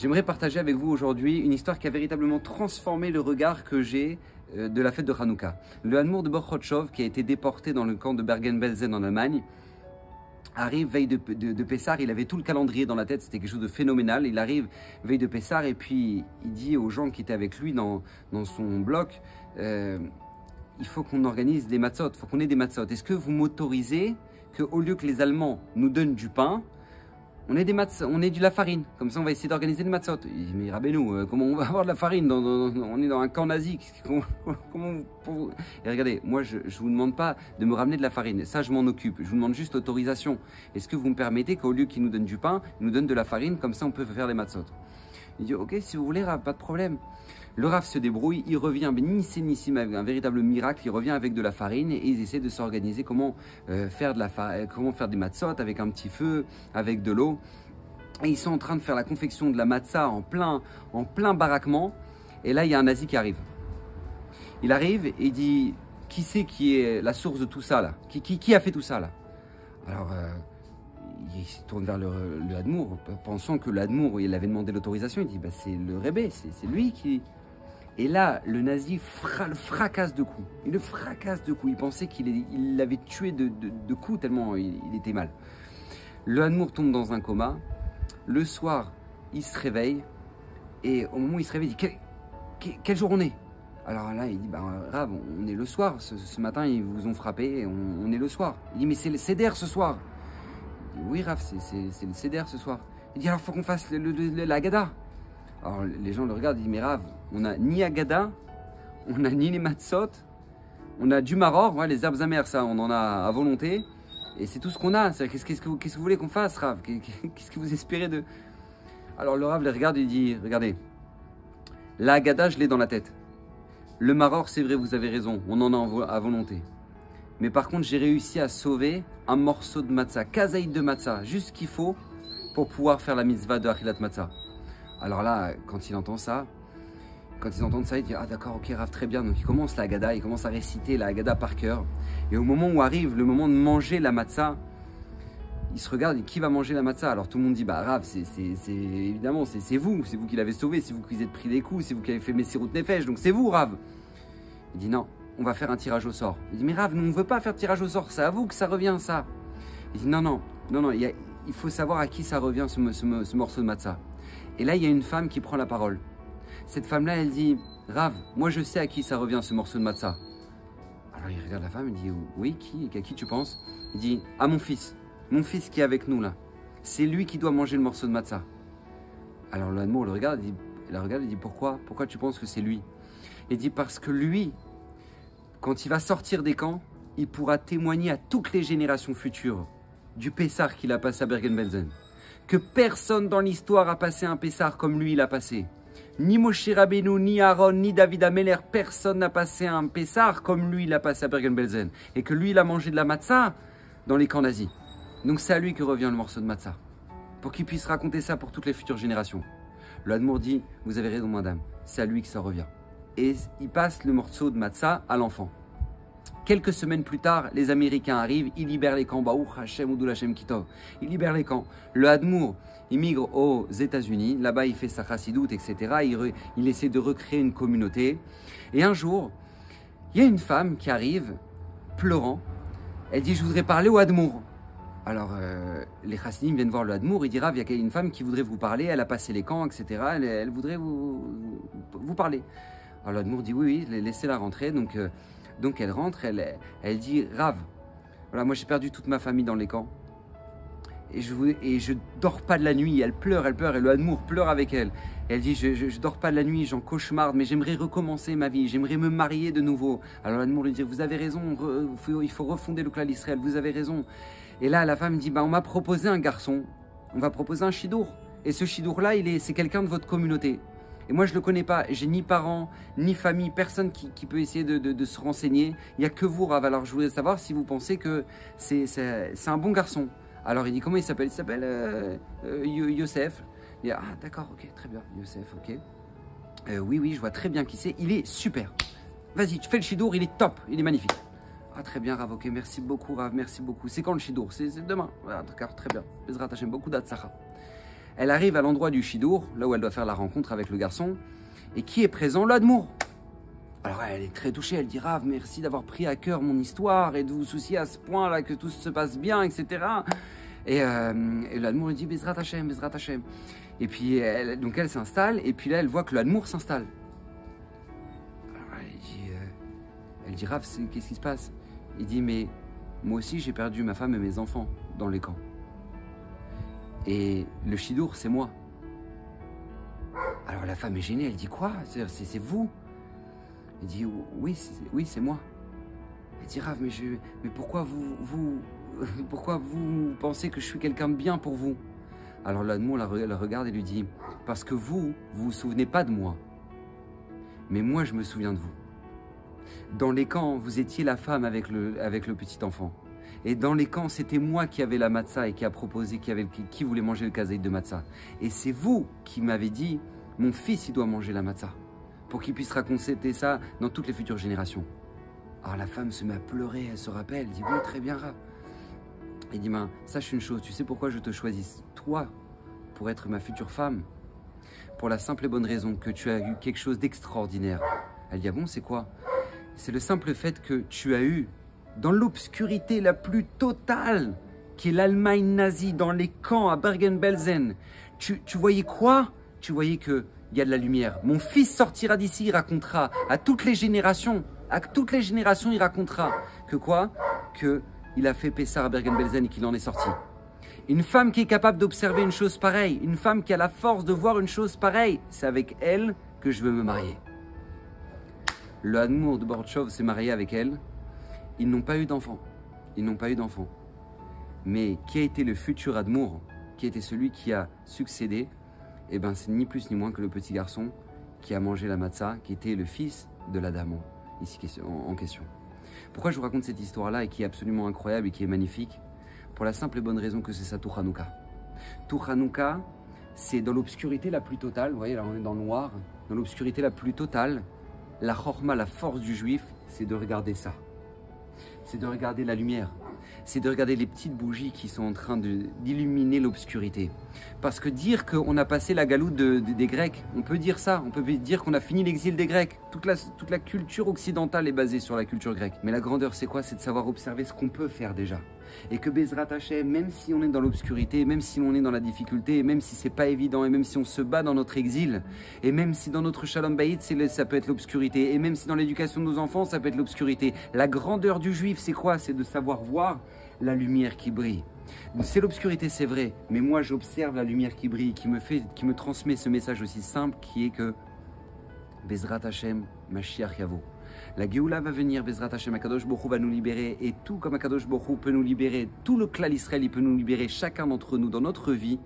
J'aimerais partager avec vous aujourd'hui une histoire qui a véritablement transformé le regard que j'ai de la fête de Hanouka. Le Hadmour de Bochotchov, qui a été déporté dans le camp de Bergen-Belsen en Allemagne, arrive veille de Pessah. Il avait tout le calendrier dans la tête, c'était quelque chose de phénoménal. Il arrive veille de Pessah et puis il dit aux gens qui étaient avec lui dans son bloc, il faut qu'on organise des matzot, il faut qu'on ait des matzot. Est-ce que vous m'autorisez qu'au lieu que les Allemands nous donnent du pain, on ait de la farine, comme ça on va essayer d'organiser des matzot. Il dit, mais Rabbeinu, comment on va avoir de la farine on est dans un camp nazi. Et regardez, moi je ne vous demande pas de me ramener de la farine, ça je m'en occupe, je vous demande juste l'autorisation. Est-ce que vous me permettez qu'au lieu qu'ils nous donnent du pain, ils nous donnent de la farine, comme ça on peut faire des matzot. Il dit, ok, si vous voulez Rav, pas de problème. Le Rav se débrouille, il revient, Nissim, avec un véritable miracle, il revient avec de la farine et ils essaient de s'organiser comment faire des matzot avec un petit feu, avec de l'eau. Et ils sont en train de faire la confection de la matzah en plein baraquement. Et là, il y a un nazi qui arrive. Il arrive et il dit, qui c'est qui est la source de tout ça là? Qui a fait tout ça là? Alors, il se tourne vers le Hadmour, pensant que le Hadmour, il avait demandé l'autorisation. Il dit, bah, c'est le Rebbe, c'est lui qui... Et là, le nazi le fracasse de coups. Il le fracasse de coups. Il pensait qu'il l'avait tué de coups tellement il était mal. Le Hadmour tombe dans un coma. Le soir, il se réveille. Et au moment où il se réveille, il dit, quel jour on est? Alors là, il dit, bah, Rav, on est le soir. Ce matin, ils vous ont frappé et on est le soir. Il dit, mais c'est le Seder ce soir. Il dit, oui, Rav, c'est le Seder ce soir. Il dit, alors il faut qu'on fasse la Haggadah. Alors les gens le regardent, ils disent, mais Rav, on n'a ni Haggadah, on n'a ni les matzot, on a du maror, ouais, les herbes amères, ça, on en a à volonté, et c'est tout ce qu'on a. Qu'est-ce que vous voulez qu'on fasse, Rav? Qu'est-ce que vous espérez de... Alors le Rav les regarde et il dit, regardez, la Haggadah, je l'ai dans la tête. Le maror, c'est vrai, vous avez raison, on en a à volonté. Mais par contre, j'ai réussi à sauver un morceau de matzah, kazaïd de matzah, juste ce qu'il faut pour pouvoir faire la mitzvah de Achilat Matzah. Alors là, quand il entend ça, il dit, ah d'accord, ok Rav, très bien. Donc il commence la Haggadah, il commence à réciter la Haggadah par cœur. Et au moment où arrive le moment de manger la matzah, il se regarde et qui va manger la matzah? Alors tout le monde dit, bah Rav, évidemment, c'est vous qui l'avez sauvé, c'est vous qui vous êtes pris des coups, c'est vous qui avez fait Messirut Nefesh, donc c'est vous Rav. Il dit non, on va faire un tirage au sort. Il dit, mais Rav, nous on ne veut pas faire de tirage au sort, c'est à vous que ça revient ça. Il dit non, il faut savoir à qui ça revient ce morceau de matzah. Et là, il y a une femme qui prend la parole. Cette femme-là, elle dit, Rav, moi je sais à qui ça revient ce morceau de matzah. Alors il regarde la femme, il dit, oui, à qui tu penses? Il dit, à mon fils qui est avec nous là. C'est lui qui doit manger le morceau de matzah. Alors le Hadmour le regarde, il dit, pourquoi tu penses que c'est lui? Il dit, parce que lui, quand il va sortir des camps, il pourra témoigner à toutes les générations futures du Pessah qu'il a passé à Bergen-Belsen. Que personne dans l'histoire a passé un Pessah comme lui il a passé. Ni Moshe Rabbeinu, ni Aaron, ni David Ameller, personne n'a passé un Pessah comme lui il a passé à Bergen-Belsen. Et que lui il a mangé de la matzah dans les camps nazis. Donc c'est à lui que revient le morceau de matzah. Pour qu'il puisse raconter ça pour toutes les futures générations. Le Hadmour dit, vous avez raison madame, c'est à lui que ça revient. Et il passe le morceau de matzah à l'enfant. Quelques semaines plus tard, les Américains arrivent, ils libèrent les camps. Baruch Hashem Udul Hashem Kitov. Ils libèrent les camps. Le Hadmour, il migre aux États-Unis. Là-bas, il fait sa chassidoute, etc. Il essaie de recréer une communauté. Et un jour, il y a une femme qui arrive, pleurant. Elle dit, je voudrais parler au Hadmour. Alors, les chassidim viennent voir le Hadmour. Il dit, Rav, il y a une femme qui voudrait vous parler. Elle a passé les camps, etc. Elle voudrait vous parler. Alors, le Hadmour dit, oui, laissez-la rentrer. Donc elle rentre, elle dit, Rav, voilà, moi j'ai perdu toute ma famille dans les camps. Et je dors pas de la nuit. Elle pleure, et le Hadmour pleure avec elle. Et elle dit, je dors pas de la nuit, j'en cauchemarde, mais j'aimerais recommencer ma vie, j'aimerais me marier de nouveau. Alors le Hadmour lui dit, vous avez raison, il faut refonder le clan d'Israël, vous avez raison. Et là la femme dit, bah, on m'a proposé un garçon, on va proposer un chidour. Et ce chidour-là, c'est quelqu'un de votre communauté. Et moi, je ne le connais pas. J'ai ni parents, ni famille, personne qui peut essayer de se renseigner. Il n'y a que vous, Rav. Alors, je voulais savoir si vous pensez que c'est un bon garçon. Alors, il dit, comment il s'appelle? Il s'appelle Yosef. Il dit, ah, d'accord, ok, très bien, Yosef, ok. Oui, je vois très bien qui c'est. Il est super. Vas-y, tu fais le chidour, il est top, il est magnifique. Ah, très bien, Rav, ok, merci beaucoup, Rav, merci beaucoup. C'est quand le chidour? C'est demain. Ah, d'accord, très bien. Bezrat Hashem, beaucoup d'Atsacha. elle arrive à l'endroit du Shidour, là où elle doit faire la rencontre avec le garçon, et qui est présent? L'Admour. Alors elle est très touchée, elle dit Rav, merci d'avoir pris à cœur mon histoire et de vous soucier à ce point-là que tout se passe bien, etc. Et l'Admour lui dit Bezrat Hashem, Bezrat Hashem. Et puis donc elle s'installe, et puis là elle voit que l'Admour s'installe. Alors elle dit Rav, qu'est-ce qui se passe? Il dit mais moi aussi j'ai perdu ma femme et mes enfants dans les camps. Et le Shidour c'est moi. Alors la femme est gênée, elle dit quoi? C'est vous? Il dit oui, c'est moi. Elle dit Rav, mais pourquoi pourquoi vous pensez que je suis quelqu'un de bien pour vous? Alors l'Admour la regarde et lui dit parce que vous vous souvenez pas de moi, mais moi je me souviens de vous. Dans les camps, vous étiez la femme avec le petit enfant. Et dans les camps, c'était moi qui avais la matzah et qui a proposé qui voulait manger le kazaït de matzah. Et c'est vous qui m'avez dit mon fils il doit manger la matzah, pour qu'il puisse raconter ça dans toutes les futures générations. Alors la femme se met à pleurer, elle se rappelle, elle dit oui, très bien, Rav. Il dit, sache une chose, tu sais pourquoi je te choisis, toi, pour être ma future femme? Pour la simple et bonne raison que tu as eu quelque chose d'extraordinaire. Elle dit, ah bon, c'est quoi? C'est le simple fait que tu as eu, dans l'obscurité la plus totale, qui est l'Allemagne nazie, dans les camps à Bergen-Belsen, tu voyais quoi? Tu voyais qu'il y a de la lumière. Mon fils sortira d'ici, il racontera à toutes les générations, il racontera que quoi? Qu'il a fait Pessar à Bergen-Belsen et qu'il en est sorti. Une femme qui est capable d'observer une chose pareille, une femme qui a la force de voir une chose pareille, c'est avec elle que je veux me marier. Le Admour de Bortchov s'est marié avec elle. Ils n'ont pas eu d'enfants. Mais qui a été le futur Admour, qui était celui qui a succédé? Eh bien, c'est ni plus ni moins que le petit garçon qui a mangé la matzah, qui était le fils de l'Adamon, ici en question. Pourquoi je vous raconte cette histoire-là et qui est absolument incroyable et qui est magnifique? Pour la simple et bonne raison que c'est ça, Tour Hanouka. Tour Hanouka, c'est dans l'obscurité la plus totale, vous voyez là on est dans le noir, dans l'obscurité la plus totale, la chorma, la force du juif, c'est de regarder ça. C'est de regarder la lumière. C'est de regarder les petites bougies qui sont en train d'illuminer l'obscurité. Parce que dire qu'on a passé la galoute des Grecs, on peut dire ça, on peut dire qu'on a fini l'exil des Grecs. Toute la culture occidentale est basée sur la culture grecque. Mais la grandeur, c'est quoi? C'est de savoir observer ce qu'on peut faire déjà. Et que Bezrat Hashem, même si on est dans l'obscurité, même si on est dans la difficulté, même si c'est pas évident, et même si on se bat dans notre exil, et même si dans notre Shalom Bayit, ça peut être l'obscurité, et même si dans l'éducation de nos enfants, ça peut être l'obscurité, la grandeur du juif, c'est quoi? C'est de savoir voir la lumière qui brille. C'est l'obscurité, c'est vrai, mais moi j'observe la lumière qui brille, qui me transmet ce message aussi simple qui est que Bezrat Hashem, Mashiach Yavo. La Géoula va venir, Bezrat Hashem, Akadosh Borou va nous libérer, et tout comme Akadosh Borou peut nous libérer, tout le clan Israël, il peut nous libérer chacun d'entre nous dans notre vie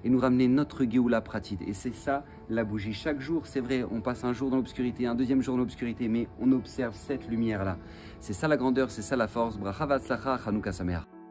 et nous ramener notre Géoula pratique. Et c'est ça la bougie. Chaque jour, c'est vrai, on passe un jour dans l'obscurité, un deuxième jour dans l'obscurité, mais on observe cette lumière-là. C'est ça la grandeur, c'est ça la force. Bracha Vatzlacha, Chanukah Sameach.